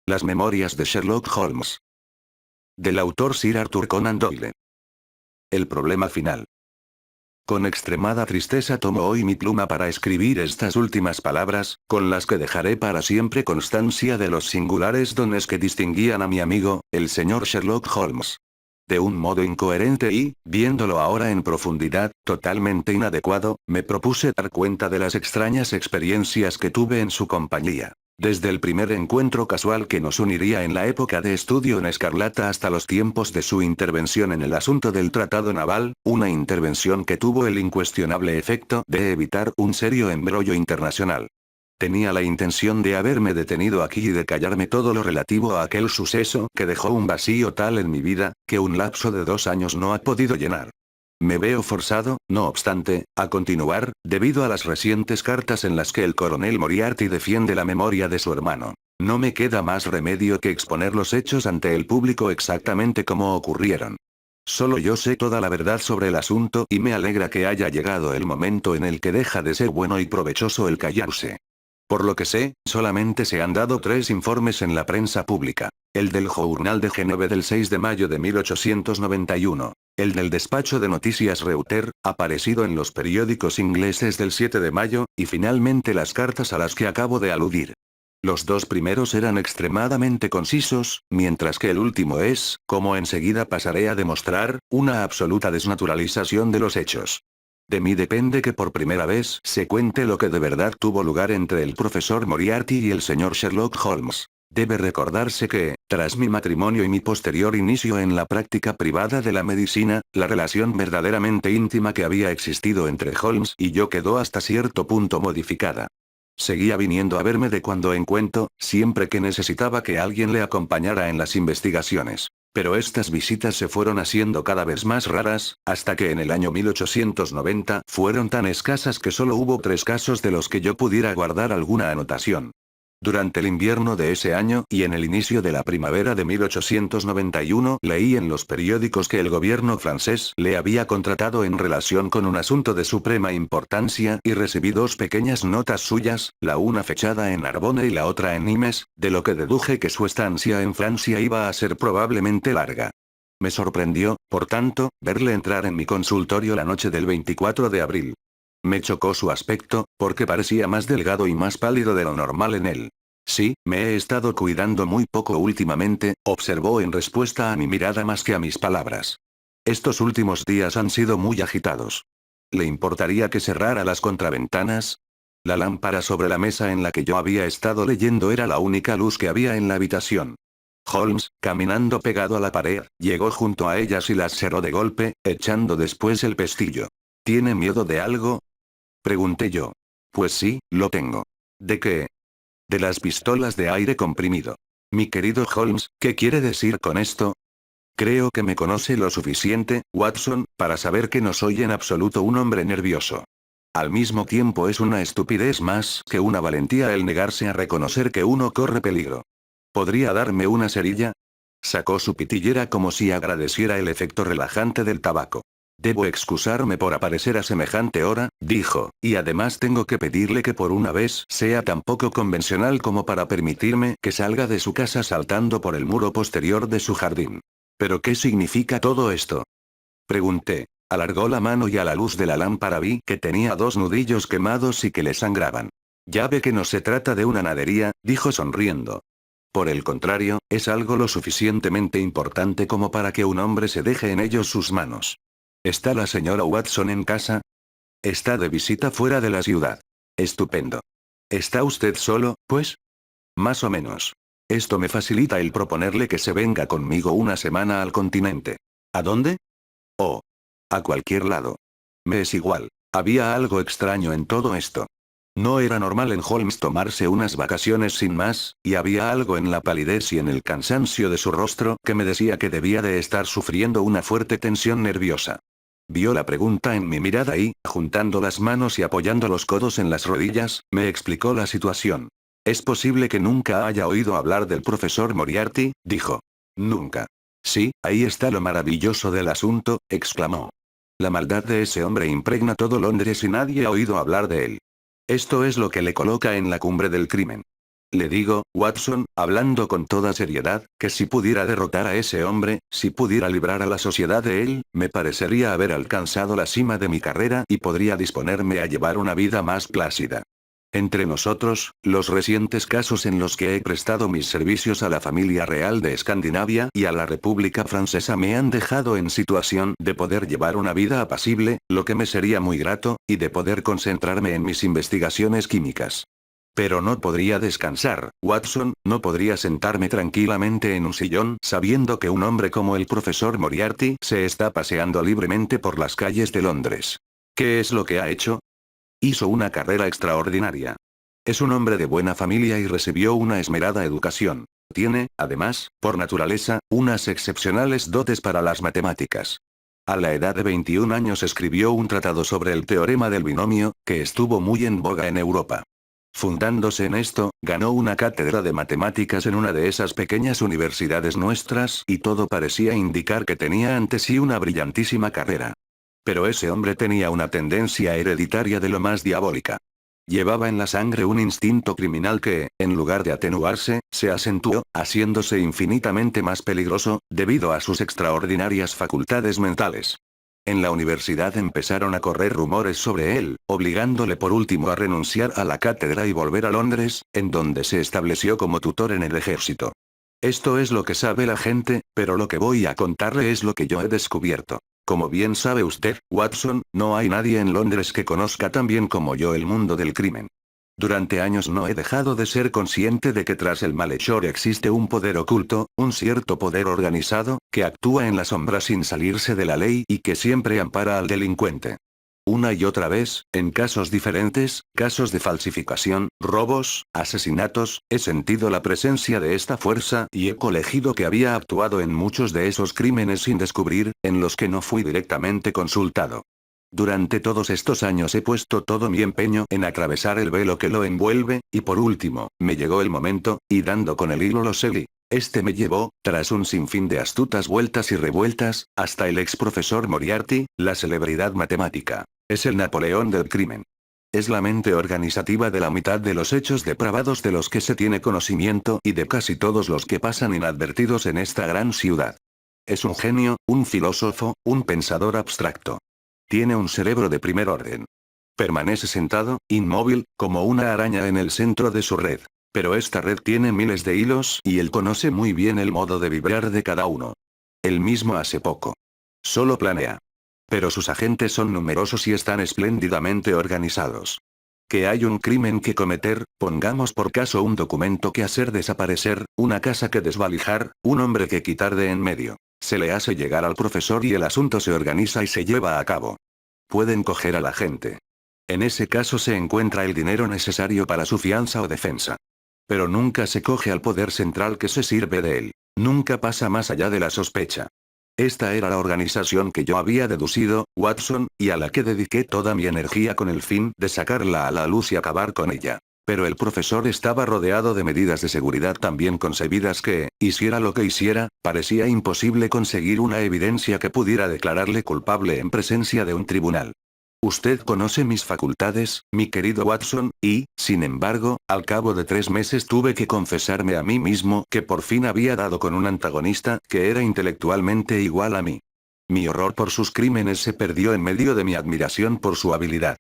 Las memorias de Sherlock Holmes. Del autor Sir Arthur Conan Doyle. El problema final. Con extremada tristeza tomo hoy mi pluma para escribir estas últimas palabras, con las que dejaré para siempre constancia de los singulares dones que distinguían a mi amigo, el señor Sherlock Holmes. De un modo incoherente y, viéndolo ahora en profundidad, totalmente inadecuado, me propuse dar cuenta de las extrañas experiencias que tuve en su compañía. Desde el primer encuentro casual que nos uniría en la época de estudio en Escarlata hasta los tiempos de su intervención en el asunto del tratado naval, una intervención que tuvo el incuestionable efecto de evitar un serio embrollo internacional. Tenía la intención de haberme detenido aquí y de callarme todo lo relativo a aquel suceso que dejó un vacío tal en mi vida, que un lapso de 2 años no ha podido llenar. Me veo forzado, no obstante, a continuar, debido a las recientes cartas en las que el coronel Moriarty defiende la memoria de su hermano. No me queda más remedio que exponer los hechos ante el público exactamente como ocurrieron. Solo yo sé toda la verdad sobre el asunto y me alegra que haya llegado el momento en el que deja de ser bueno y provechoso el callarse. Por lo que sé, solamente se han dado 3 informes en la prensa pública. El del Journal de Geneve del 6 de mayo de 1891. El del despacho de noticias Reuter, aparecido en los periódicos ingleses del 7 de mayo, y finalmente las cartas a las que acabo de aludir. Los 2 primeros eran extremadamente concisos, mientras que el último es, como enseguida pasaré a demostrar, una absoluta desnaturalización de los hechos. De mí depende que por primera vez se cuente lo que de verdad tuvo lugar entre el profesor Moriarty y el señor Sherlock Holmes. Debe recordarse que, tras mi matrimonio y mi posterior inicio en la práctica privada de la medicina, la relación verdaderamente íntima que había existido entre Holmes y yo quedó hasta cierto punto modificada. Seguía viniendo a verme de cuando en cuando, siempre que necesitaba que alguien le acompañara en las investigaciones. Pero estas visitas se fueron haciendo cada vez más raras, hasta que en el año 1890 fueron tan escasas que solo hubo 3 casos de los que yo pudiera guardar alguna anotación. Durante el invierno de ese año y en el inicio de la primavera de 1891 leí en los periódicos que el gobierno francés le había contratado en relación con un asunto de suprema importancia y recibí 2 pequeñas notas suyas, la una fechada en Narbonne y la otra en Nimes, de lo que deduje que su estancia en Francia iba a ser probablemente larga. Me sorprendió, por tanto, verle entrar en mi consultorio la noche del 24 de abril. Me chocó su aspecto, porque parecía más delgado y más pálido de lo normal en él. Sí, me he estado cuidando muy poco últimamente, observó en respuesta a mi mirada más que a mis palabras. Estos últimos días han sido muy agitados. ¿Le importaría que cerrara las contraventanas? La lámpara sobre la mesa en la que yo había estado leyendo era la única luz que había en la habitación. Holmes, caminando pegado a la pared, llegó junto a ellas y las cerró de golpe, echando después el pestillo. ¿Tiene miedo de algo?, pregunté yo. Pues sí, lo tengo. ¿De qué? De las pistolas de aire comprimido. Mi querido Holmes, ¿qué quiere decir con esto? Creo que me conoce lo suficiente, Watson, para saber que no soy en absoluto un hombre nervioso. Al mismo tiempo es una estupidez más que una valentía el negarse a reconocer que uno corre peligro. ¿Podría darme una cerilla? Sacó su pitillera como si agradeciera el efecto relajante del tabaco. Debo excusarme por aparecer a semejante hora, dijo, y además tengo que pedirle que por una vez sea tan poco convencional como para permitirme que salga de su casa saltando por el muro posterior de su jardín. ¿Pero qué significa todo esto?, pregunté. Alargó la mano y a la luz de la lámpara vi que tenía 2 nudillos quemados y que le sangraban. Ya ve que no se trata de una nadería, dijo sonriendo. Por el contrario, es algo lo suficientemente importante como para que un hombre se deje en ellos sus manos. ¿Está la señora Watson en casa? Está de visita fuera de la ciudad. Estupendo. ¿Está usted solo, pues? Más o menos. Esto me facilita el proponerle que se venga conmigo una semana al continente. ¿A dónde? Oh. A cualquier lado. Me es igual. Había algo extraño en todo esto. No era normal en Holmes tomarse unas vacaciones sin más, y había algo en la palidez y en el cansancio de su rostro que me decía que debía de estar sufriendo una fuerte tensión nerviosa. Vio la pregunta en mi mirada y, juntando las manos y apoyando los codos en las rodillas, me explicó la situación. «Es posible que nunca haya oído hablar del profesor Moriarty», dijo. «Nunca». «Sí, ahí está lo maravilloso del asunto», exclamó. «La maldad de ese hombre impregna todo Londres y nadie ha oído hablar de él. Esto es lo que le coloca en la cumbre del crimen. Le digo, Watson, hablando con toda seriedad, que si pudiera derrotar a ese hombre, si pudiera librar a la sociedad de él, me parecería haber alcanzado la cima de mi carrera y podría disponerme a llevar una vida más plácida. Entre nosotros, los recientes casos en los que he prestado mis servicios a la familia real de Escandinavia y a la República Francesa me han dejado en situación de poder llevar una vida apacible, lo que me sería muy grato, y de poder concentrarme en mis investigaciones químicas. Pero no podría descansar, Watson, no podría sentarme tranquilamente en un sillón sabiendo que un hombre como el profesor Moriarty se está paseando libremente por las calles de Londres. ¿Qué es lo que ha hecho? Hizo una carrera extraordinaria. Es un hombre de buena familia y recibió una esmerada educación. Tiene, además, por naturaleza, unas excepcionales dotes para las matemáticas. A la edad de 21 años escribió un tratado sobre el teorema del binomio, que estuvo muy en boga en Europa. Fundándose en esto, ganó una cátedra de matemáticas en una de esas pequeñas universidades nuestras y todo parecía indicar que tenía ante sí una brillantísima carrera. Pero ese hombre tenía una tendencia hereditaria de lo más diabólica. Llevaba en la sangre un instinto criminal que, en lugar de atenuarse, se acentuó, haciéndose infinitamente más peligroso, debido a sus extraordinarias facultades mentales. En la universidad empezaron a correr rumores sobre él, obligándole por último a renunciar a la cátedra y volver a Londres, en donde se estableció como tutor en el ejército. Esto es lo que sabe la gente, pero lo que voy a contarle es lo que yo he descubierto. Como bien sabe usted, Watson, no hay nadie en Londres que conozca tan bien como yo el mundo del crimen. Durante años no he dejado de ser consciente de que tras el malhechor existe un poder oculto, un cierto poder organizado, que actúa en la sombra sin salirse de la ley y que siempre ampara al delincuente. Una y otra vez, en casos diferentes, casos de falsificación, robos, asesinatos, he sentido la presencia de esta fuerza y he colegido que había actuado en muchos de esos crímenes sin descubrir, en los que no fui directamente consultado. Durante todos estos años he puesto todo mi empeño en atravesar el velo que lo envuelve, y por último, me llegó el momento, y dando con el hilo lo seguí. Este me llevó, tras un sinfín de astutas vueltas y revueltas, hasta el ex profesor Moriarty, la celebridad matemática. Es el Napoleón del crimen. Es la mente organizativa de la mitad de los hechos depravados de los que se tiene conocimiento y de casi todos los que pasan inadvertidos en esta gran ciudad. Es un genio, un filósofo, un pensador abstracto. Tiene un cerebro de primer orden. Permanece sentado, inmóvil, como una araña en el centro de su red. Pero esta red tiene miles de hilos y él conoce muy bien el modo de vibrar de cada uno. Él mismo hace poco. Solo planea. Pero sus agentes son numerosos y están espléndidamente organizados. Que hay un crimen que cometer, pongamos por caso un documento que hacer desaparecer, una casa que desvalijar, un hombre que quitar de en medio. Se le hace llegar al profesor y el asunto se organiza y se lleva a cabo. Pueden coger a la gente. En ese caso se encuentra el dinero necesario para su fianza o defensa. Pero nunca se coge al poder central que se sirve de él. Nunca pasa más allá de la sospecha. Esta era la organización que yo había deducido, Watson, y a la que dediqué toda mi energía con el fin de sacarla a la luz y acabar con ella. Pero el profesor estaba rodeado de medidas de seguridad tan bien concebidas que, hiciera lo que hiciera, parecía imposible conseguir una evidencia que pudiera declararle culpable en presencia de un tribunal. Usted conoce mis facultades, mi querido Watson, y, sin embargo, al cabo de 3 meses tuve que confesarme a mí mismo que por fin había dado con un antagonista que era intelectualmente igual a mí. Mi horror por sus crímenes se perdió en medio de mi admiración por su habilidad.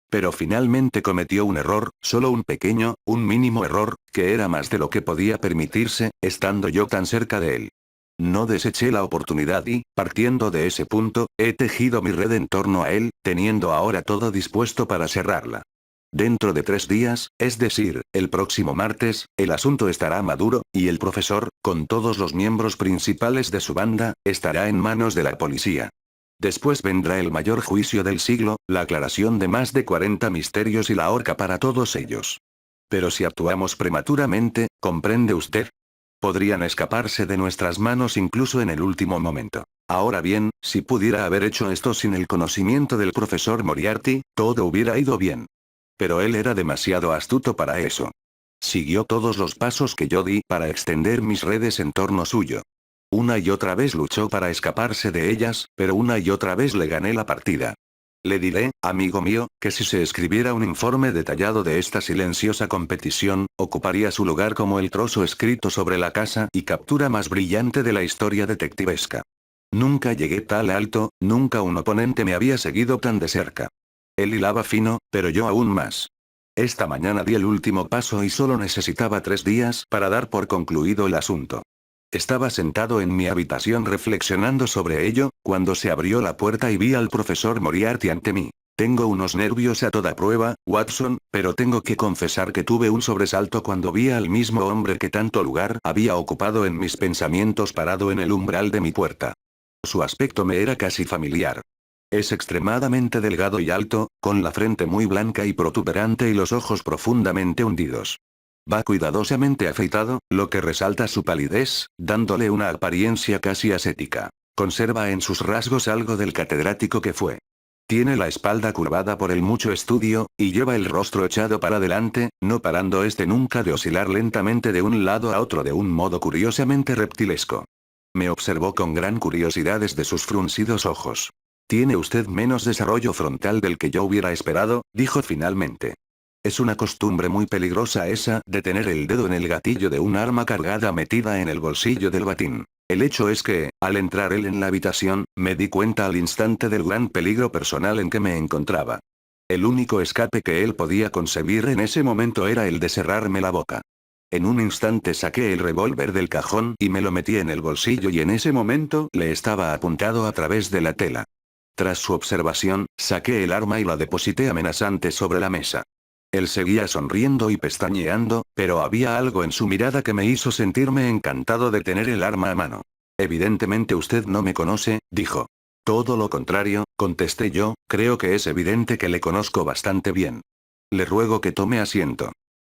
Pero finalmente cometió un error, solo un pequeño, un mínimo error, que era más de lo que podía permitirse, estando yo tan cerca de él. No deseché la oportunidad y, partiendo de ese punto, he tejido mi red en torno a él, teniendo ahora todo dispuesto para cerrarla. Dentro de 3 días, es decir, el próximo martes, el asunto estará maduro, y el profesor, con todos los miembros principales de su banda, estará en manos de la policía. Después vendrá el mayor juicio del siglo, la aclaración de más de 40 misterios y la horca para todos ellos. Pero si actuamos prematuramente, ¿comprende usted? Podrían escaparse de nuestras manos incluso en el último momento. Ahora bien, si pudiera haber hecho esto sin el conocimiento del profesor Moriarty, todo hubiera ido bien. Pero él era demasiado astuto para eso. Siguió todos los pasos que yo di para extender mis redes en torno suyo. Una y otra vez luchó para escaparse de ellas, pero una y otra vez le gané la partida. Le diré, amigo mío, que si se escribiera un informe detallado de esta silenciosa competición, ocuparía su lugar como el trozo escrito sobre la caza y captura más brillante de la historia detectivesca. Nunca llegué tan alto, nunca un oponente me había seguido tan de cerca. Él hilaba fino, pero yo aún más. Esta mañana di el último paso y solo necesitaba 3 días para dar por concluido el asunto. Estaba sentado en mi habitación reflexionando sobre ello, cuando se abrió la puerta y vi al profesor Moriarty ante mí. Tengo unos nervios a toda prueba, Watson, pero tengo que confesar que tuve un sobresalto cuando vi al mismo hombre que tanto lugar había ocupado en mis pensamientos parado en el umbral de mi puerta. Su aspecto me era casi familiar. Es extremadamente delgado y alto, con la frente muy blanca y protuberante y los ojos profundamente hundidos. Va cuidadosamente afeitado, lo que resalta su palidez, dándole una apariencia casi ascética. Conserva en sus rasgos algo del catedrático que fue. Tiene la espalda curvada por el mucho estudio, y lleva el rostro echado para adelante, no parando nunca de oscilar lentamente de un lado a otro de un modo curiosamente reptilesco. Me observó con gran curiosidad desde sus fruncidos ojos. Tiene usted menos desarrollo frontal del que yo hubiera esperado, dijo finalmente. Es una costumbre muy peligrosa esa de tener el dedo en el gatillo de un arma cargada metida en el bolsillo del batín. El hecho es que, al entrar él en la habitación, me di cuenta al instante del gran peligro personal en que me encontraba. El único escape que él podía concebir en ese momento era el de cerrarme la boca. En un instante saqué el revólver del cajón y me lo metí en el bolsillo y en ese momento le estaba apuntado a través de la tela. Tras su observación, saqué el arma y la deposité amenazante sobre la mesa. Él seguía sonriendo y pestañeando, pero había algo en su mirada que me hizo sentirme encantado de tener el arma a mano. Evidentemente usted no me conoce, dijo. Todo lo contrario, contesté yo, creo que es evidente que le conozco bastante bien. Le ruego que tome asiento.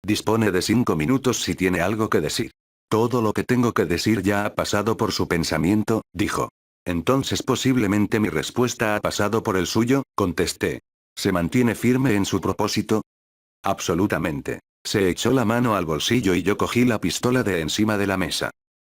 Dispone de 5 minutos si tiene algo que decir. Todo lo que tengo que decir ya ha pasado por su pensamiento, dijo. Entonces posiblemente mi respuesta ha pasado por el suyo, contesté. ¿Se mantiene firme en su propósito? Absolutamente. Se echó la mano al bolsillo y yo cogí la pistola de encima de la mesa.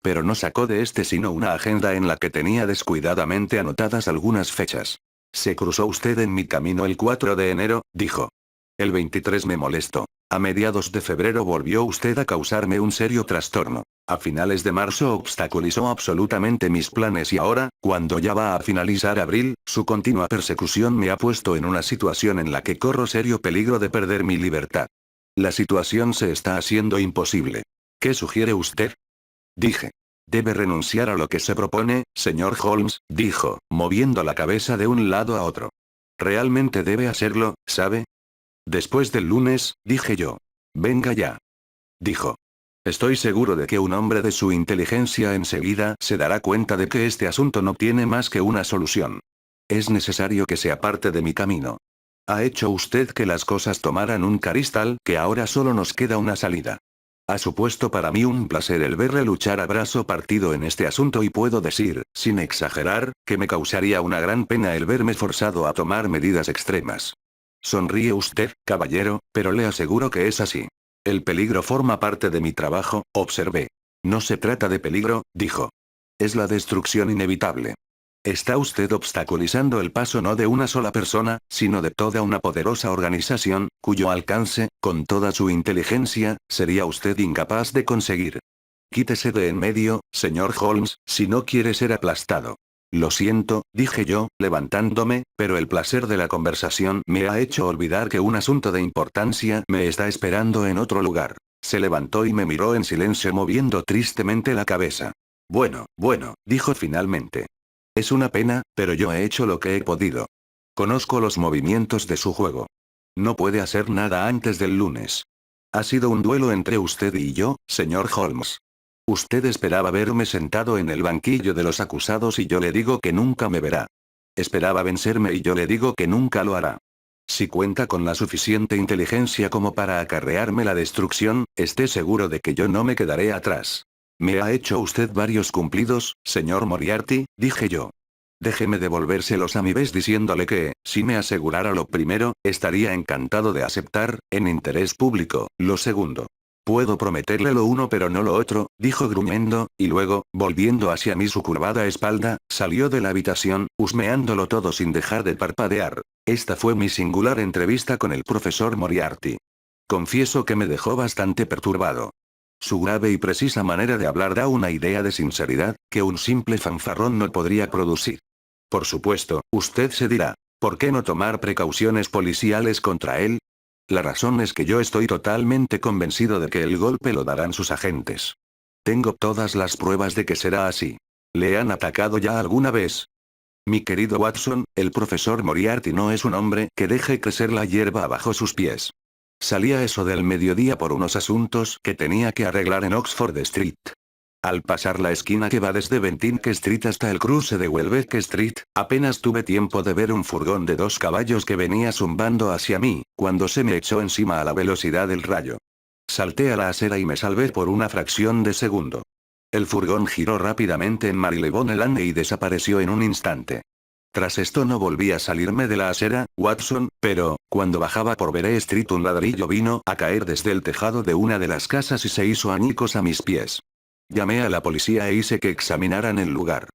Pero no sacó de sino una agenda en la que tenía descuidadamente anotadas algunas fechas. Se cruzó usted en mi camino el 4 de enero, dijo. El 23 me molestó. A mediados de febrero volvió usted a causarme un serio trastorno. A finales de marzo obstaculizó absolutamente mis planes y ahora, cuando ya va a finalizar abril, su continua persecución me ha puesto en una situación en la que corro serio peligro de perder mi libertad. La situación se está haciendo imposible. ¿Qué sugiere usted? Dije. Debe renunciar a lo que se propone, señor Holmes, dijo, moviendo la cabeza de un lado a otro. Realmente debe hacerlo, ¿sabe? Después del lunes, dije yo. Venga ya. Dijo. Estoy seguro de que un hombre de su inteligencia enseguida se dará cuenta de que este asunto no tiene más que una solución. Es necesario que se aparte de mi camino. Ha hecho usted que las cosas tomaran un cariz tal que ahora solo nos queda una salida. Ha supuesto para mí un placer el verle luchar a brazo partido en este asunto y puedo decir, sin exagerar, que me causaría una gran pena el verme forzado a tomar medidas extremas. Sonríe usted, caballero, pero le aseguro que es así. El peligro forma parte de mi trabajo, observé. No se trata de peligro, dijo. Es la destrucción inevitable. Está usted obstaculizando el paso no de una sola persona, sino de toda una poderosa organización, cuyo alcance, con toda su inteligencia, sería usted incapaz de conseguir. Quítese de en medio, señor Holmes, si no quiere ser aplastado. Lo siento, dije yo, levantándome, pero el placer de la conversación me ha hecho olvidar que un asunto de importancia me está esperando en otro lugar. Se levantó y me miró en silencio moviendo tristemente la cabeza. Bueno, dijo finalmente. Es una pena, pero yo he hecho lo que he podido. Conozco los movimientos de su juego. No puede hacer nada antes del lunes. Ha sido un duelo entre usted y yo, señor Holmes. Usted esperaba verme sentado en el banquillo de los acusados y yo le digo que nunca me verá. Esperaba vencerme y yo le digo que nunca lo hará. Si cuenta con la suficiente inteligencia como para acarrearme la destrucción, esté seguro de que yo no me quedaré atrás. Me ha hecho usted varios cumplidos, señor Moriarty, dije yo. Déjeme devolvérselos a mi vez diciéndole que, si me asegurara lo primero, estaría encantado de aceptar, en interés público, lo segundo. Puedo prometerle lo uno pero no lo otro, dijo gruñendo, y luego, volviendo hacia mí su curvada espalda, salió de la habitación, husmeándolo todo sin dejar de parpadear. Esta fue mi singular entrevista con el profesor Moriarty. Confieso que me dejó bastante perturbado. Su grave y precisa manera de hablar da una idea de sinceridad, que un simple fanfarrón no podría producir. Por supuesto, usted se dirá, ¿por qué no tomar precauciones policiales contra él? La razón es que yo estoy totalmente convencido de que el golpe lo darán sus agentes. Tengo todas las pruebas de que será así. ¿Le han atacado ya alguna vez? Mi querido Watson, el profesor Moriarty no es un hombre que deje crecer la hierba bajo sus pies. Salía eso del mediodía por unos asuntos que tenía que arreglar en Oxford Street. Al pasar la esquina que va desde Bentinck Street hasta el cruce de Welbeck Street, apenas tuve tiempo de ver un furgón de 2 caballos que venía zumbando hacia mí, cuando se me echó encima a la velocidad del rayo. Salté a la acera y me salvé por una fracción de segundo. El furgón giró rápidamente en Marylebone Lane y desapareció en un instante. Tras esto no volví a salirme de la acera, Watson, pero, cuando bajaba por Vere Street un ladrillo vino a caer desde el tejado de una de las casas y se hizo añicos a mis pies. Llamé a la policía e hice que examinaran el lugar.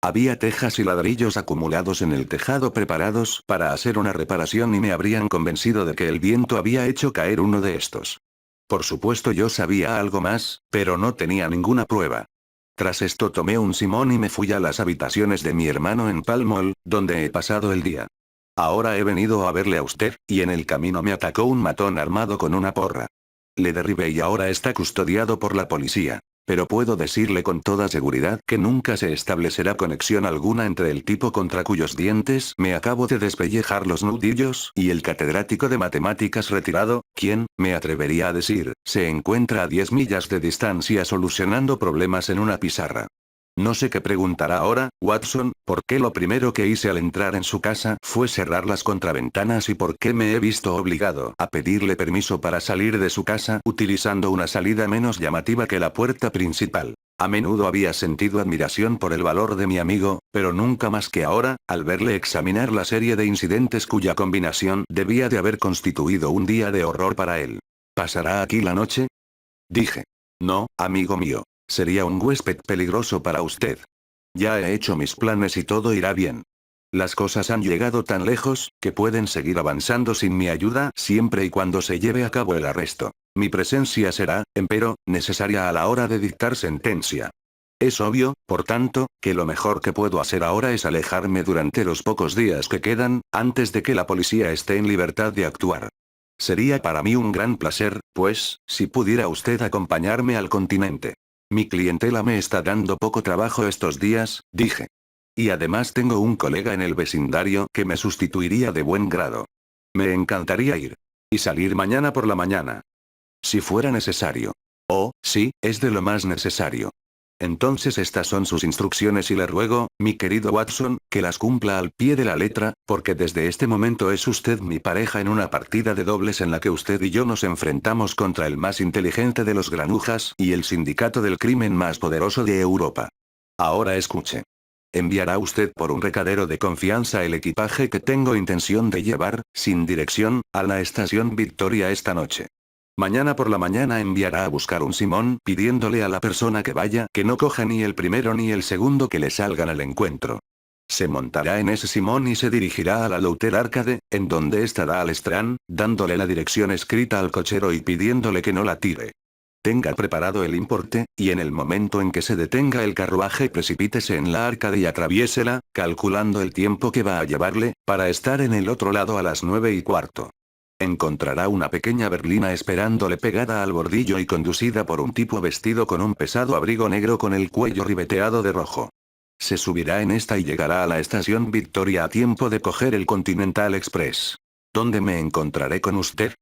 Había tejas y ladrillos acumulados en el tejado preparados para hacer una reparación y me habrían convencido de que el viento había hecho caer uno de estos. Por supuesto yo sabía algo más, pero no tenía ninguna prueba. Tras esto tomé un simón y me fui a las habitaciones de mi hermano en Pall Mall, donde he pasado el día. Ahora he venido a verle a usted, y en el camino me atacó un matón armado con una porra. Le derribé y ahora está custodiado por la policía. Pero puedo decirle con toda seguridad que nunca se establecerá conexión alguna entre el tipo contra cuyos dientes me acabo de despellejar los nudillos y el catedrático de matemáticas retirado, quien, me atrevería a decir, se encuentra a 10 millas de distancia solucionando problemas en una pizarra. No sé qué preguntará ahora, Watson, por qué lo primero que hice al entrar en su casa fue cerrar las contraventanas y por qué me he visto obligado a pedirle permiso para salir de su casa utilizando una salida menos llamativa que la puerta principal. A menudo había sentido admiración por el valor de mi amigo, pero nunca más que ahora, al verle examinar la serie de incidentes cuya combinación debía de haber constituido un día de horror para él. ¿Pasará aquí la noche? Dije. No, amigo mío. Sería un huésped peligroso para usted. Ya he hecho mis planes y todo irá bien. Las cosas han llegado tan lejos, que pueden seguir avanzando sin mi ayuda siempre y cuando se lleve a cabo el arresto. Mi presencia será, empero, necesaria a la hora de dictar sentencia. Es obvio, por tanto, que lo mejor que puedo hacer ahora es alejarme durante los pocos días que quedan, antes de que la policía esté en libertad de actuar. Sería para mí un gran placer, pues, si pudiera usted acompañarme al continente. Mi clientela me está dando poco trabajo estos días, dije. Y además tengo un colega en el vecindario que me sustituiría de buen grado. Me encantaría ir. Y salir mañana por la mañana. Si fuera necesario. Oh, sí, es de lo más necesario. Entonces estas son sus instrucciones y le ruego, mi querido Watson, que las cumpla al pie de la letra, porque desde este momento es usted mi pareja en una partida de dobles en la que usted y yo nos enfrentamos contra el más inteligente de los granujas y el sindicato del crimen más poderoso de Europa. Ahora escuche. Enviará usted por un recadero de confianza el equipaje que tengo intención de llevar, sin dirección, a la estación Victoria esta noche. Mañana por la mañana enviará a buscar un simón pidiéndole a la persona que vaya que no coja ni el primero ni el segundo que le salgan al encuentro. Se montará en ese simón y se dirigirá a la Louter Arcade, en donde estará al Strand, dándole la dirección escrita al cochero y pidiéndole que no la tire. Tenga preparado el importe, y en el momento en que se detenga el carruaje precipítese en la arcade y atraviésela, calculando el tiempo que va a llevarle, para estar en el otro lado a las 9:15. Encontrará una pequeña berlina esperándole pegada al bordillo y conducida por un tipo vestido con un pesado abrigo negro con el cuello ribeteado de rojo. Se subirá en esta y llegará a la estación Victoria a tiempo de coger el Continental Express. ¿Dónde me encontraré con usted?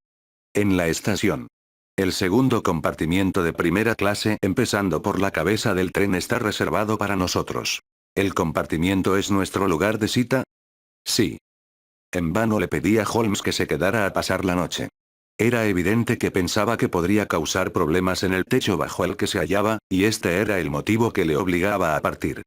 En la estación. El segundo compartimiento de primera clase empezando por la cabeza del tren está reservado para nosotros. ¿El compartimiento es nuestro lugar de cita? Sí. En vano le pedí a Holmes que se quedara a pasar la noche. Era evidente que pensaba que podría causar problemas en el techo bajo el que se hallaba, y este era el motivo que le obligaba a partir.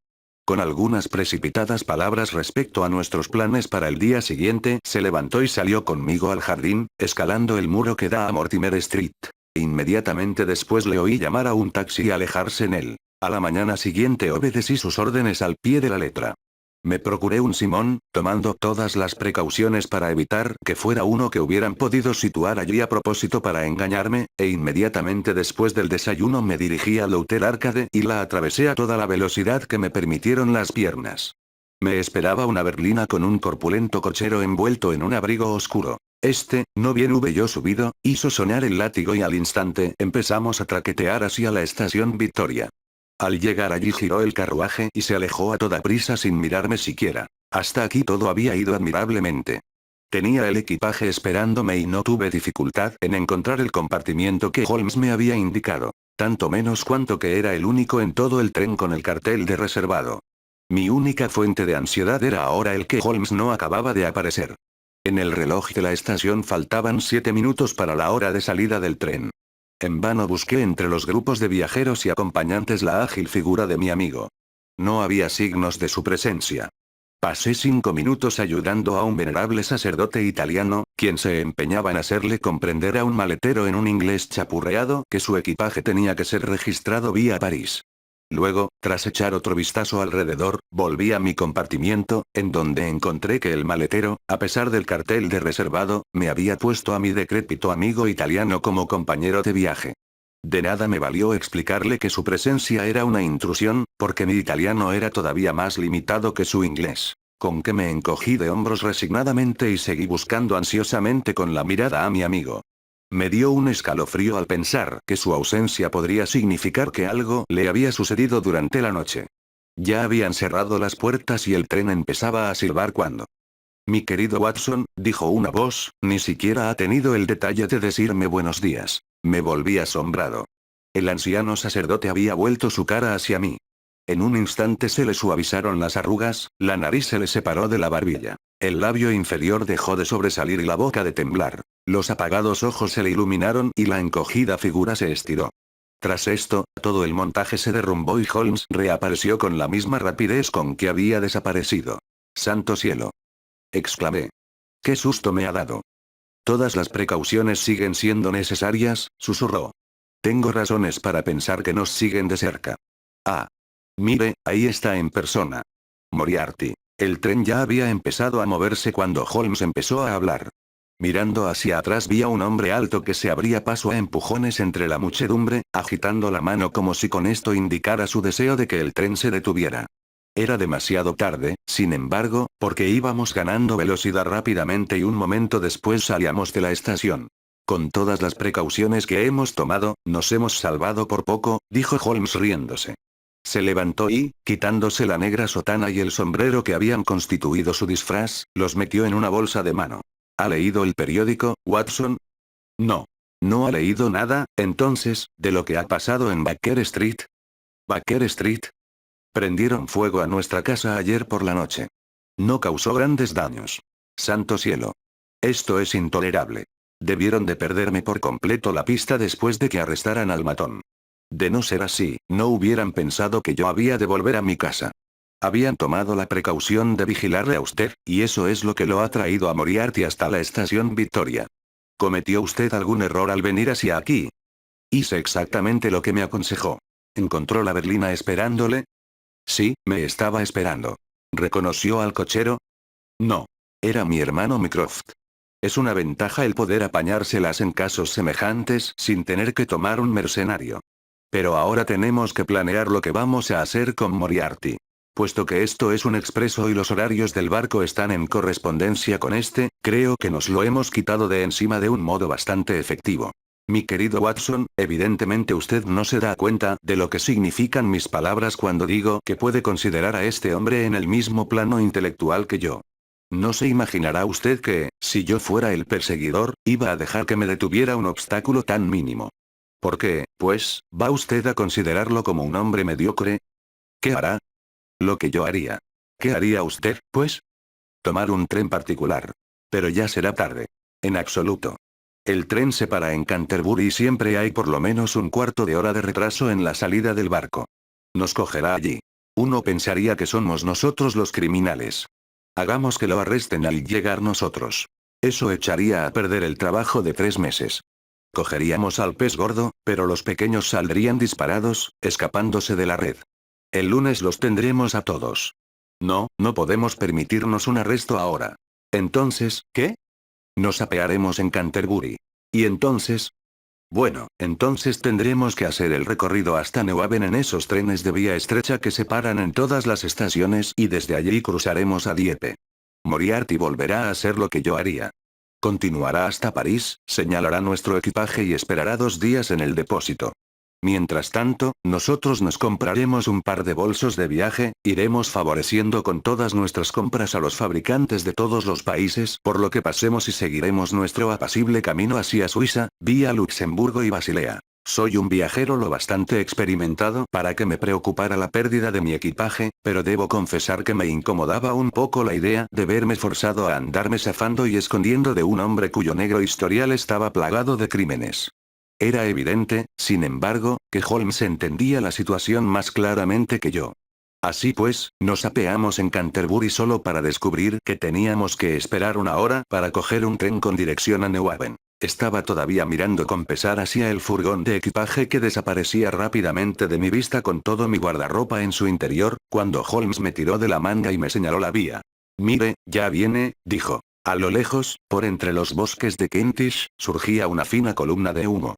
Con algunas precipitadas palabras respecto a nuestros planes para el día siguiente, se levantó y salió conmigo al jardín, escalando el muro que da a Mortimer Street. Inmediatamente después le oí llamar a un taxi y alejarse en él. A la mañana siguiente obedecí sus órdenes al pie de la letra. Me procuré un Simón, tomando todas las precauciones para evitar que fuera uno que hubieran podido situar allí a propósito para engañarme, e inmediatamente después del desayuno me dirigí al Hotel Arcade y la atravesé a toda la velocidad que me permitieron las piernas. Me esperaba una berlina con un corpulento cochero envuelto en un abrigo oscuro. No bien hube yo subido, hizo sonar el látigo y al instante empezamos a traquetear hacia la estación Victoria. Al llegar allí giró el carruaje y se alejó a toda prisa sin mirarme siquiera. Hasta aquí todo había ido admirablemente. Tenía el equipaje esperándome y no tuve dificultad en encontrar el compartimiento que Holmes me había indicado. Tanto menos cuanto que era el único en todo el tren con el cartel de reservado. Mi única fuente de ansiedad era ahora el que Holmes no acababa de aparecer. En el reloj de la estación faltaban 7 minutos para la hora de salida del tren. En vano busqué entre los grupos de viajeros y acompañantes la ágil figura de mi amigo. No había signos de su presencia. Pasé 5 minutos ayudando a un venerable sacerdote italiano, quien se empeñaba en hacerle comprender a un maletero en un inglés chapurreado que su equipaje tenía que ser registrado vía París. Luego, tras echar otro vistazo alrededor, volví a mi compartimiento, en donde encontré que el maletero, a pesar del cartel de reservado, me había puesto a mi decrépito amigo italiano como compañero de viaje. De nada me valió explicarle que su presencia era una intrusión, porque mi italiano era todavía más limitado que su inglés. Con que me encogí de hombros resignadamente y seguí buscando ansiosamente con la mirada a mi amigo. Me dio un escalofrío al pensar que su ausencia podría significar que algo le había sucedido durante la noche. Ya habían cerrado las puertas y el tren empezaba a silbar cuando... Mi querido Watson, dijo una voz, ni siquiera ha tenido el detalle de decirme buenos días. Me volví asombrado. El anciano sacerdote había vuelto su cara hacia mí. En un instante se le suavizaron las arrugas, la nariz se le separó de la barbilla. El labio inferior dejó de sobresalir y la boca de temblar. Los apagados ojos se le iluminaron y la encogida figura se estiró. Tras esto, todo el montaje se derrumbó y Holmes reapareció con la misma rapidez con que había desaparecido. ¡Santo cielo!, exclamé. ¡Qué susto me ha dado! Todas las precauciones siguen siendo necesarias, susurró. Tengo razones para pensar que nos siguen de cerca. Ah. Mire, ahí está en persona. Moriarty. El tren ya había empezado a moverse cuando Holmes empezó a hablar. Mirando hacia atrás vi a un hombre alto que se abría paso a empujones entre la muchedumbre, agitando la mano como si con esto indicara su deseo de que el tren se detuviera. Era demasiado tarde, sin embargo, porque íbamos ganando velocidad rápidamente y un momento después salíamos de la estación. Con todas las precauciones que hemos tomado, nos hemos salvado por poco, dijo Holmes riéndose. Se levantó y, quitándose la negra sotana y el sombrero que habían constituido su disfraz, los metió en una bolsa de mano. ¿Ha leído el periódico, Watson? No. ¿No ha leído nada, entonces, de lo que ha pasado en Baker Street? ¿Baker Street? Prendieron fuego a nuestra casa ayer por la noche. No causó grandes daños. Santo cielo. Esto es intolerable. Debieron de perderme por completo la pista después de que arrestaran al matón. De no ser así, no hubieran pensado que yo había de volver a mi casa. Habían tomado la precaución de vigilarle a usted, y eso es lo que lo ha traído a Moriarty hasta la estación Victoria. ¿Cometió usted algún error al venir hacia aquí? Hice exactamente lo que me aconsejó. ¿Encontró la berlina esperándole? Sí, me estaba esperando. ¿Reconoció al cochero? No. Era mi hermano Mycroft. Es una ventaja el poder apañárselas en casos semejantes sin tener que tomar un mercenario. Pero ahora tenemos que planear lo que vamos a hacer con Moriarty. Puesto que esto es un expreso y los horarios del barco están en correspondencia con este, creo que nos lo hemos quitado de encima de un modo bastante efectivo. Mi querido Watson, evidentemente usted no se da cuenta de lo que significan mis palabras cuando digo que puede considerar a este hombre en el mismo plano intelectual que yo. No se imaginará usted que, si yo fuera el perseguidor, iba a dejar que me detuviera un obstáculo tan mínimo. ¿Por qué, pues, va usted a considerarlo como un hombre mediocre? ¿Qué hará? Lo que yo haría. ¿Qué haría usted, pues? Tomar un tren particular. Pero ya será tarde. En absoluto. El tren se para en Canterbury y siempre hay por lo menos un cuarto de hora de retraso en la salida del barco. Nos cogerá allí. Uno pensaría que somos nosotros los criminales. Hagamos que lo arresten al llegar nosotros. Eso echaría a perder el trabajo de 3 meses. Cogeríamos al pez gordo, pero los pequeños saldrían disparados, escapándose de la red. El lunes los tendremos a todos. No, no podemos permitirnos un arresto ahora. Entonces, ¿qué? Nos apearemos en Canterbury. ¿Y entonces? Bueno, entonces tendremos que hacer el recorrido hasta New Haven en esos trenes de vía estrecha que se paran en todas las estaciones y desde allí cruzaremos a Dieppe. Moriarty volverá a hacer lo que yo haría. Continuará hasta París, señalará nuestro equipaje y esperará 2 días en el depósito. Mientras tanto, nosotros nos compraremos un par de bolsos de viaje, iremos favoreciendo con todas nuestras compras a los fabricantes de todos los países, por lo que pasemos y seguiremos nuestro apacible camino hacia Suiza, vía Luxemburgo y Basilea. Soy un viajero lo bastante experimentado para que me preocupara la pérdida de mi equipaje, pero debo confesar que me incomodaba un poco la idea de verme forzado a andarme zafando y escondiendo de un hombre cuyo negro historial estaba plagado de crímenes. Era evidente, sin embargo, que Holmes entendía la situación más claramente que yo. Así pues, nos apeamos en Canterbury solo para descubrir que teníamos que esperar 1 hora para coger un tren con dirección a New Haven. Estaba todavía mirando con pesar hacia el furgón de equipaje que desaparecía rápidamente de mi vista con todo mi guardarropa en su interior, cuando Holmes me tiró de la manga y me señaló la vía. Mire, ya viene, dijo. A lo lejos, por entre los bosques de Kentish, surgía una fina columna de humo.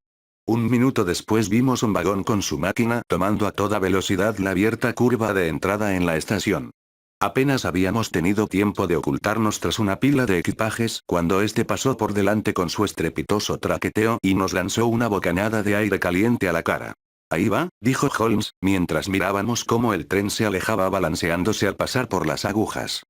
Un minuto después vimos un vagón con su máquina tomando a toda velocidad la abierta curva de entrada en la estación. Apenas habíamos tenido tiempo de ocultarnos tras una pila de equipajes cuando este pasó por delante con su estrepitoso traqueteo y nos lanzó una bocanada de aire caliente a la cara. Ahí va, dijo Holmes, mientras mirábamos cómo el tren se alejaba balanceándose al pasar por las agujas.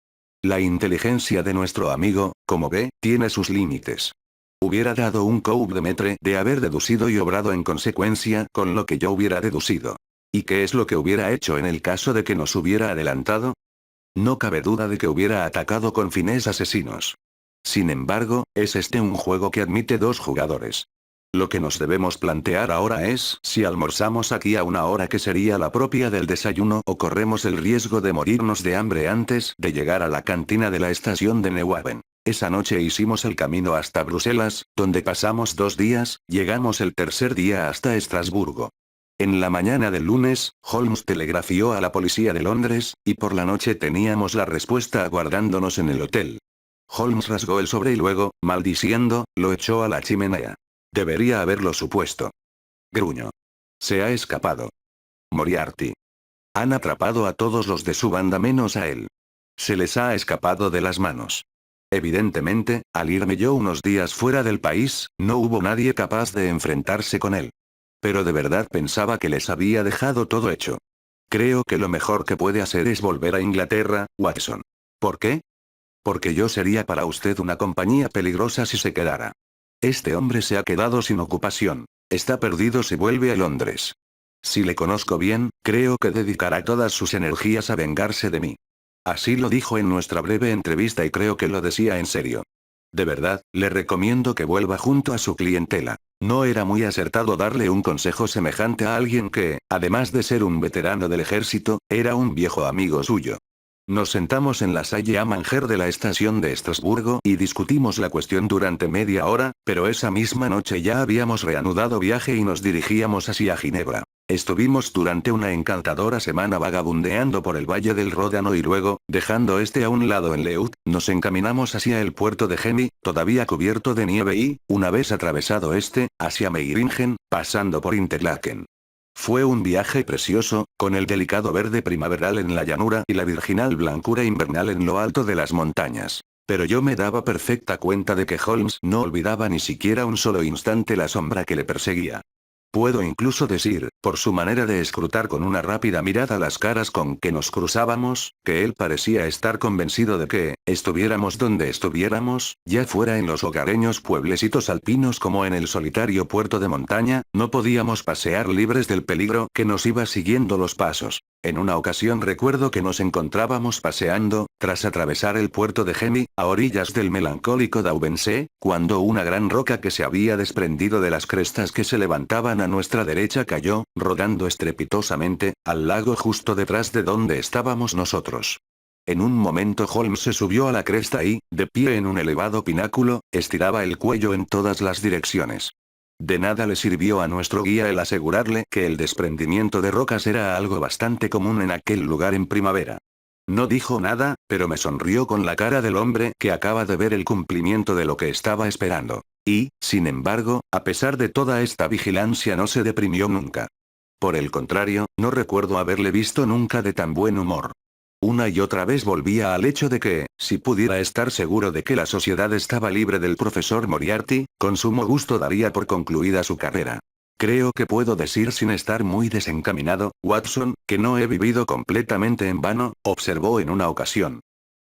La inteligencia de nuestro amigo, como ve, tiene sus límites. Hubiera dado un coup de maître de haber deducido y obrado en consecuencia con lo que yo hubiera deducido. ¿Y qué es lo que hubiera hecho en el caso de que nos hubiera adelantado? No cabe duda de que hubiera atacado con fines asesinos. Sin embargo, es este un juego que admite 2 jugadores. Lo que nos debemos plantear ahora es si almorzamos aquí a una hora que sería la propia del desayuno o corremos el riesgo de morirnos de hambre antes de llegar a la cantina de la estación de New Haven. Esa noche hicimos el camino hasta Bruselas, donde pasamos 2 días, llegamos el tercer día hasta Estrasburgo. En la mañana del lunes, Holmes telegrafió a la policía de Londres, y por la noche teníamos la respuesta aguardándonos en el hotel. Holmes rasgó el sobre y luego, maldiciendo, lo echó a la chimenea. Debería haberlo supuesto. Gruñó. Se ha escapado. Moriarty. Han atrapado a todos los de su banda menos a él. Se les ha escapado de las manos. Evidentemente, al irme yo unos días fuera del país, no hubo nadie capaz de enfrentarse con él. Pero de verdad pensaba que les había dejado todo hecho. Creo que lo mejor que puede hacer es volver a Inglaterra, Watson. ¿Por qué? Porque yo sería para usted una compañía peligrosa si se quedara. Este hombre se ha quedado sin ocupación. Está perdido si vuelve a Londres. Si le conozco bien, creo que dedicará todas sus energías a vengarse de mí. Así lo dijo en nuestra breve entrevista y creo que lo decía en serio. De verdad, le recomiendo que vuelva junto a su clientela. No era muy acertado darle un consejo semejante a alguien que, además de ser un veterano del ejército, era un viejo amigo suyo. Nos sentamos en la salle a manger de la estación de Estrasburgo y discutimos la cuestión durante media hora, pero esa misma noche ya habíamos reanudado viaje y nos dirigíamos hacia Ginebra. Estuvimos durante una encantadora semana vagabundeando por el valle del Ródano y luego, dejando este a un lado en Leut, nos encaminamos hacia el puerto de Gemi, todavía cubierto de nieve y, una vez atravesado este, hacia Meiringen, pasando por Interlaken. Fue un viaje precioso, con el delicado verde primaveral en la llanura y la virginal blancura invernal en lo alto de las montañas. Pero yo me daba perfecta cuenta de que Holmes no olvidaba ni siquiera un solo instante la sombra que le perseguía. Puedo incluso decir, por su manera de escrutar con una rápida mirada las caras con que nos cruzábamos, que él parecía estar convencido de que, estuviéramos donde estuviéramos, ya fuera en los hogareños pueblecitos alpinos como en el solitario puerto de montaña, no podíamos pasear libres del peligro que nos iba siguiendo los pasos. En una ocasión recuerdo que nos encontrábamos paseando, tras atravesar el puerto de Gemi, a orillas del melancólico Daubense, cuando una gran roca que se había desprendido de las crestas que se levantaban a nuestra derecha cayó, rodando estrepitosamente, al lago justo detrás de donde estábamos nosotros. En un momento Holmes se subió a la cresta y, de pie en un elevado pináculo, estiraba el cuello en todas las direcciones. De nada le sirvió a nuestro guía el asegurarle que el desprendimiento de rocas era algo bastante común en aquel lugar en primavera. No dijo nada, pero me sonrió con la cara del hombre que acaba de ver el cumplimiento de lo que estaba esperando. Y, sin embargo, a pesar de toda esta vigilancia no se deprimió nunca. Por el contrario, no recuerdo haberle visto nunca de tan buen humor. Una y otra vez volvía al hecho de que, si pudiera estar seguro de que la sociedad estaba libre del profesor Moriarty, con sumo gusto daría por concluida su carrera. Creo que puedo decir sin estar muy desencaminado, Watson, que no he vivido completamente en vano, observó en una ocasión.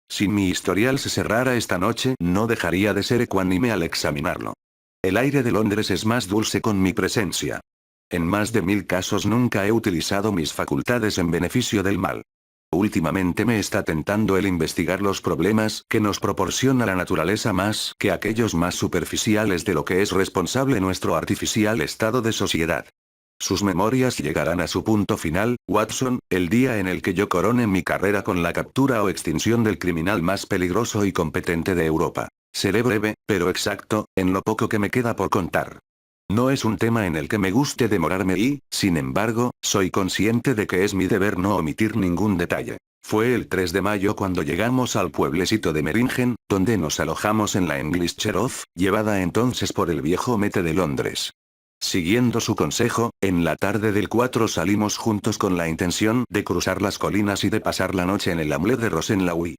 Si mi historial se cerrara esta noche, no dejaría de ser ecuánime al examinarlo. El aire de Londres es más dulce con mi presencia. En más de 1000 casos nunca he utilizado mis facultades en beneficio del mal. Últimamente me está tentando el investigar los problemas que nos proporciona la naturaleza más que aquellos más superficiales de lo que es responsable nuestro artificial estado de sociedad. Sus memorias llegarán a su punto final, Watson, el día en el que yo corone mi carrera con la captura o extinción del criminal más peligroso y competente de Europa. Seré breve, pero exacto, en lo poco que me queda por contar. No es un tema en el que me guste demorarme y, sin embargo, soy consciente de que es mi deber no omitir ningún detalle. Fue el 3 de mayo cuando llegamos al pueblecito de Meiringen, donde nos alojamos en la English Cherooth, llevada entonces por el viejo Mete de Londres. Siguiendo su consejo, en la tarde del 4 salimos juntos con la intención de cruzar las colinas y de pasar la noche en el hamlet de Rosenlaui.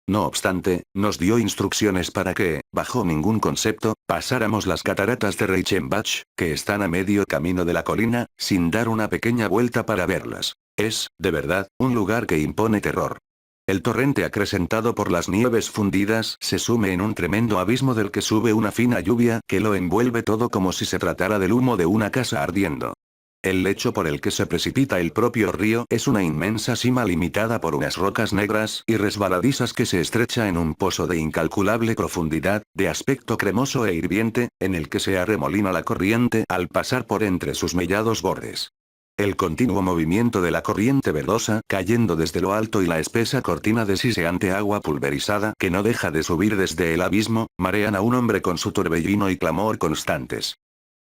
No obstante, nos dio instrucciones para que, bajo ningún concepto, pasáramos las cataratas de Reichenbach, que están a medio camino de la colina, sin dar una pequeña vuelta para verlas. Es, de verdad, un lugar que impone terror. El torrente acrecentado por las nieves fundidas se sume en un tremendo abismo del que sube una fina lluvia que lo envuelve todo como si se tratara del humo de una casa ardiendo. El lecho por el que se precipita el propio río es una inmensa cima limitada por unas rocas negras y resbaladizas que se estrecha en un pozo de incalculable profundidad, de aspecto cremoso e hirviente, en el que se arremolina la corriente al pasar por entre sus mellados bordes. El continuo movimiento de la corriente verdosa cayendo desde lo alto y la espesa cortina de siseante agua pulverizada que no deja de subir desde el abismo, marean a un hombre con su torbellino y clamor constantes.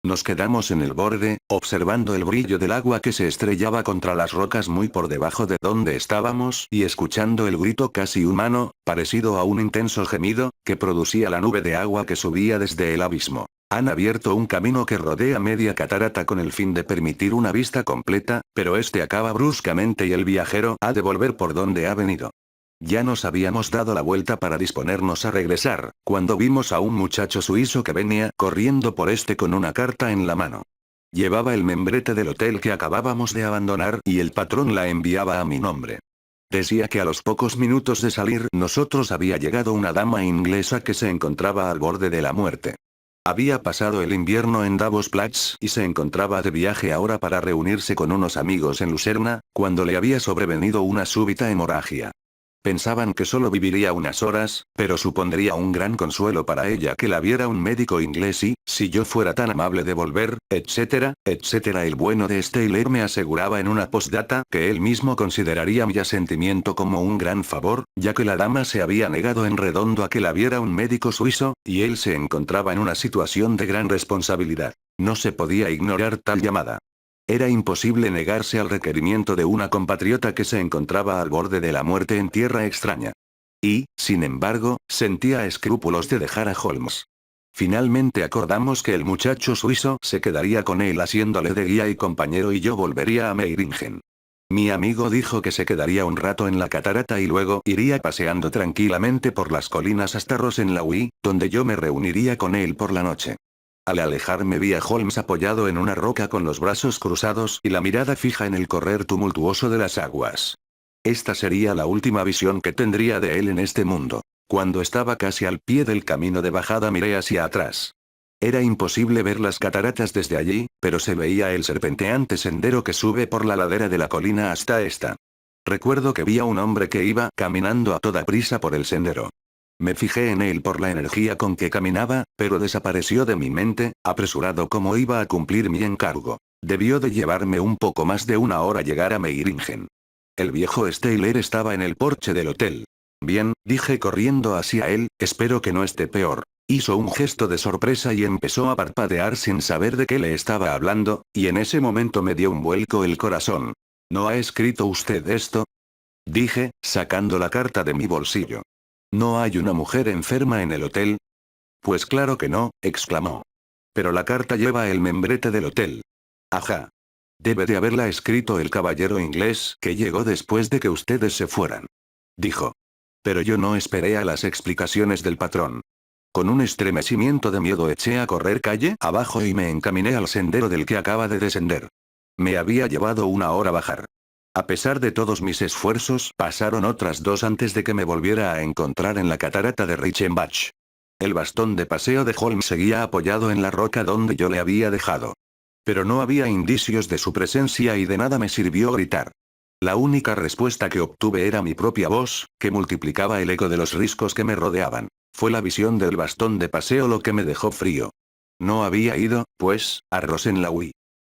Nos quedamos en el borde, observando el brillo del agua que se estrellaba contra las rocas muy por debajo de donde estábamos y escuchando el grito casi humano, parecido a un intenso gemido, que producía la nube de agua que subía desde el abismo. Han abierto un camino que rodea media catarata con el fin de permitir una vista completa, pero este acaba bruscamente y el viajero ha de volver por donde ha venido. Ya nos habíamos dado la vuelta para disponernos a regresar, cuando vimos a un muchacho suizo que venía corriendo por este con una carta en la mano. Llevaba el membrete del hotel que acabábamos de abandonar y el patrón la enviaba a mi nombre. Decía que a los pocos minutos de salir nosotros había llegado una dama inglesa que se encontraba al borde de la muerte. Había pasado el invierno en Davos-Platz y se encontraba de viaje ahora para reunirse con unos amigos en Lucerna, cuando le había sobrevenido una súbita hemorragia. Pensaban que solo viviría unas horas, pero supondría un gran consuelo para ella que la viera un médico inglés y, si yo fuera tan amable de volver, etcétera, etcétera. El bueno de Steyler me aseguraba en una postdata que él mismo consideraría mi asentimiento como un gran favor, ya que la dama se había negado en redondo a que la viera un médico suizo, y él se encontraba en una situación de gran responsabilidad. No se podía ignorar tal llamada. Era imposible negarse al requerimiento de una compatriota que se encontraba al borde de la muerte en tierra extraña. Y, sin embargo, sentía escrúpulos de dejar a Holmes. Finalmente acordamos que el muchacho suizo se quedaría con él haciéndole de guía y compañero y yo volvería a Meiringen. Mi amigo dijo que se quedaría un rato en la catarata y luego iría paseando tranquilamente por las colinas hasta Rosenlaui, donde yo me reuniría con él por la noche. Al alejarme vi a Holmes apoyado en una roca con los brazos cruzados y la mirada fija en el correr tumultuoso de las aguas. Esta sería la última visión que tendría de él en este mundo. Cuando estaba casi al pie del camino de bajada miré hacia atrás. Era imposible ver las cataratas desde allí, pero se veía el serpenteante sendero que sube por la ladera de la colina hasta esta. Recuerdo que vi a un hombre que iba caminando a toda prisa por el sendero. Me fijé en él por la energía con que caminaba, pero desapareció de mi mente, apresurado como iba a cumplir mi encargo. Debió de llevarme un poco más de una hora llegar a Meiringen. El viejo Steyler estaba en el porche del hotel. Bien, dije corriendo hacia él, espero que no esté peor. Hizo un gesto de sorpresa y empezó a parpadear sin saber de qué le estaba hablando, y en ese momento me dio un vuelco el corazón. ¿No ha escrito usted esto? Dije, sacando la carta de mi bolsillo. ¿No hay una mujer enferma en el hotel? Pues claro que no, exclamó. Pero la carta lleva el membrete del hotel. Ajá. Debe de haberla escrito el caballero inglés que llegó después de que ustedes se fueran. Dijo. Pero yo no esperé a las explicaciones del patrón. Con un estremecimiento de miedo eché a correr calle abajo y me encaminé al sendero del que acaba de descender. Me había llevado 1 hora bajar. A pesar de todos mis esfuerzos, pasaron otras 2 antes de que me volviera a encontrar en la catarata de Reichenbach. El bastón de paseo de Holmes seguía apoyado en la roca donde yo le había dejado. Pero no había indicios de su presencia y de nada me sirvió gritar. La única respuesta que obtuve era mi propia voz, que multiplicaba el eco de los riscos que me rodeaban. Fue la visión del bastón de paseo lo que me dejó frío. No había ido, pues, a Rosenlaui.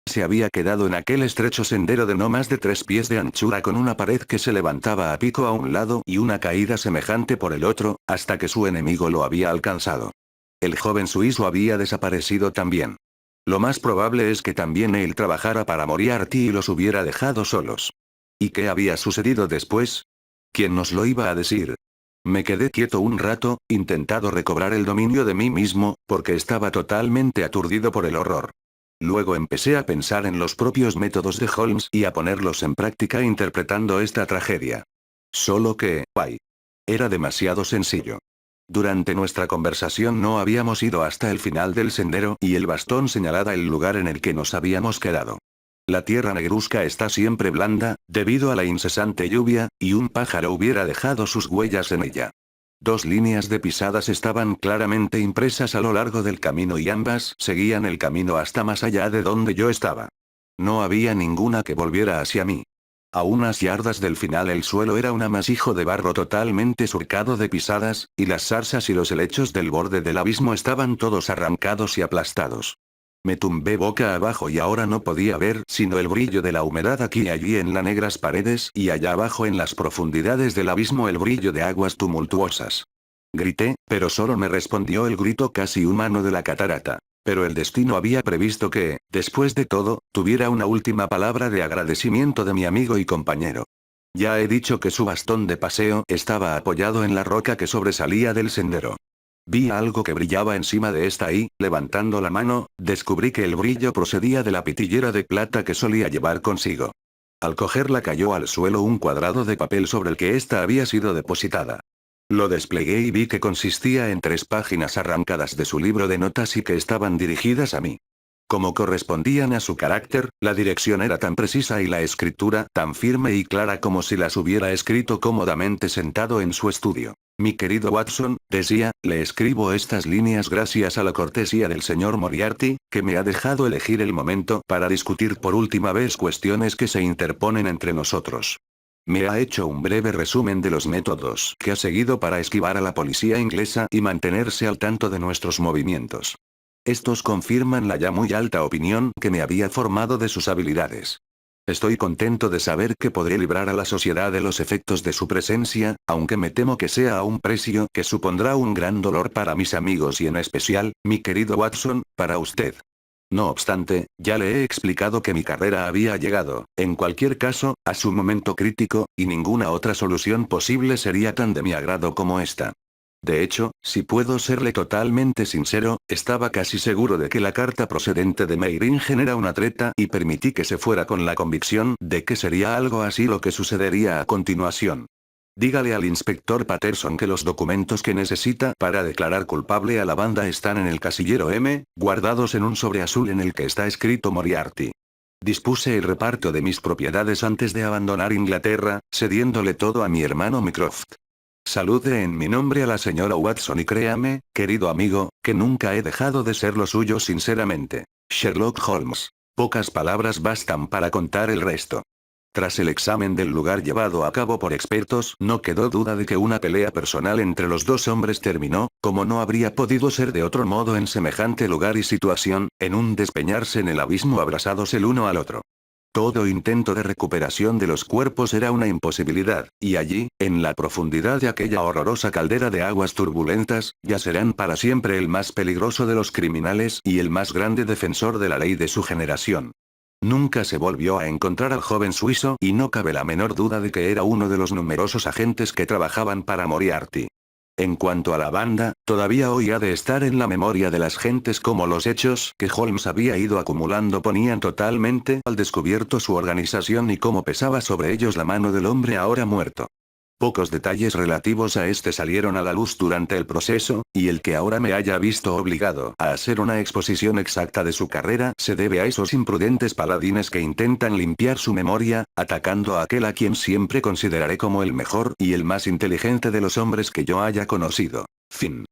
Se había quedado en aquel estrecho sendero de no más de 3 pies de anchura con una pared que se levantaba a pico a un lado y una caída semejante por el otro, hasta que su enemigo lo había alcanzado. El joven suizo había desaparecido también. Lo más probable es que también él trabajara para Moriarty y los hubiera dejado solos. ¿Y qué había sucedido después? ¿Quién nos lo iba a decir? Me quedé quieto un rato, intentando recobrar el dominio de mí mismo, porque estaba totalmente aturdido por el horror. Luego empecé a pensar en los propios métodos de Holmes y a ponerlos en práctica interpretando esta tragedia. Solo que, ¡ay! Era demasiado sencillo. Durante nuestra conversación no habíamos ido hasta el final del sendero y el bastón señalaba el lugar en el que nos habíamos quedado. La tierra negruzca está siempre blanda, debido a la incesante lluvia, y un pájaro hubiera dejado sus huellas en ella. 2 líneas de pisadas estaban claramente impresas a lo largo del camino y ambas seguían el camino hasta más allá de donde yo estaba. No había ninguna que volviera hacia mí. A unas yardas del final el suelo era un amasijo de barro totalmente surcado de pisadas, y las zarzas y los helechos del borde del abismo estaban todos arrancados y aplastados. Me tumbé boca abajo y ahora no podía ver sino el brillo de la humedad aquí y allí en las negras paredes y allá abajo en las profundidades del abismo el brillo de aguas tumultuosas. Grité, pero solo me respondió el grito casi humano de la catarata. Pero el destino había previsto que, después de todo, tuviera una última palabra de agradecimiento de mi amigo y compañero. Ya he dicho que su bastón de paseo estaba apoyado en la roca que sobresalía del sendero. Vi algo que brillaba encima de esta y, levantando la mano, descubrí que el brillo procedía de la pitillera de plata que solía llevar consigo. Al cogerla cayó al suelo un cuadrado de papel sobre el que ésta había sido depositada. Lo desplegué y vi que consistía en 3 páginas arrancadas de su libro de notas y que estaban dirigidas a mí. Como correspondían a su carácter, la dirección era tan precisa y la escritura tan firme y clara como si las hubiera escrito cómodamente sentado en su estudio. Mi querido Watson, decía, le escribo estas líneas gracias a la cortesía del señor Moriarty, que me ha dejado elegir el momento para discutir por última vez cuestiones que se interponen entre nosotros. Me ha hecho un breve resumen de los métodos que ha seguido para esquivar a la policía inglesa y mantenerse al tanto de nuestros movimientos. Estos confirman la ya muy alta opinión que me había formado de sus habilidades. Estoy contento de saber que podré librar a la sociedad de los efectos de su presencia, aunque me temo que sea a un precio que supondrá un gran dolor para mis amigos y en especial, mi querido Watson, para usted. No obstante, ya le he explicado que mi carrera había llegado, en cualquier caso, a su momento crítico, y ninguna otra solución posible sería tan de mi agrado como esta. De hecho, si puedo serle totalmente sincero, estaba casi seguro de que la carta procedente de Meiringen era una treta y permití que se fuera con la convicción de que sería algo así lo que sucedería a continuación. Dígale al inspector Patterson que los documentos que necesita para declarar culpable a la banda están en el casillero M, guardados en un sobre azul en el que está escrito Moriarty. Dispuse el reparto de mis propiedades antes de abandonar Inglaterra, cediéndole todo a mi hermano Mycroft. Salude en mi nombre a la señora Watson y créame, querido amigo, que nunca he dejado de ser lo suyo sinceramente. Sherlock Holmes. Pocas palabras bastan para contar el resto. Tras el examen del lugar llevado a cabo por expertos, no quedó duda de que una pelea personal entre los 2 hombres terminó, como no habría podido ser de otro modo en semejante lugar y situación, en un despeñarse en el abismo abrazados el uno al otro. Todo intento de recuperación de los cuerpos era una imposibilidad, y allí, en la profundidad de aquella horrorosa caldera de aguas turbulentas, yacerán para siempre el más peligroso de los criminales y el más grande defensor de la ley de su generación. Nunca se volvió a encontrar al joven suizo y no cabe la menor duda de que era uno de los numerosos agentes que trabajaban para Moriarty. En cuanto a la banda, todavía hoy ha de estar en la memoria de las gentes como los hechos que Holmes había ido acumulando ponían totalmente al descubierto su organización y cómo pesaba sobre ellos la mano del hombre ahora muerto. Pocos detalles relativos a este salieron a la luz durante el proceso, y el que ahora me haya visto obligado a hacer una exposición exacta de su carrera se debe a esos imprudentes paladines que intentan limpiar su memoria, atacando a aquel a quien siempre consideraré como el mejor y el más inteligente de los hombres que yo haya conocido. Fin.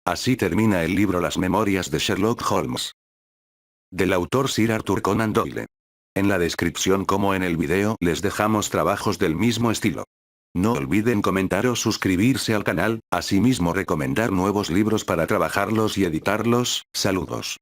Así termina el libro Las Memorias de Sherlock Holmes. Del autor Sir Arthur Conan Doyle. En la descripción como en el video les dejamos trabajos del mismo estilo. No olviden comentar o suscribirse al canal, asimismo recomendar nuevos libros para trabajarlos y editarlos. Saludos.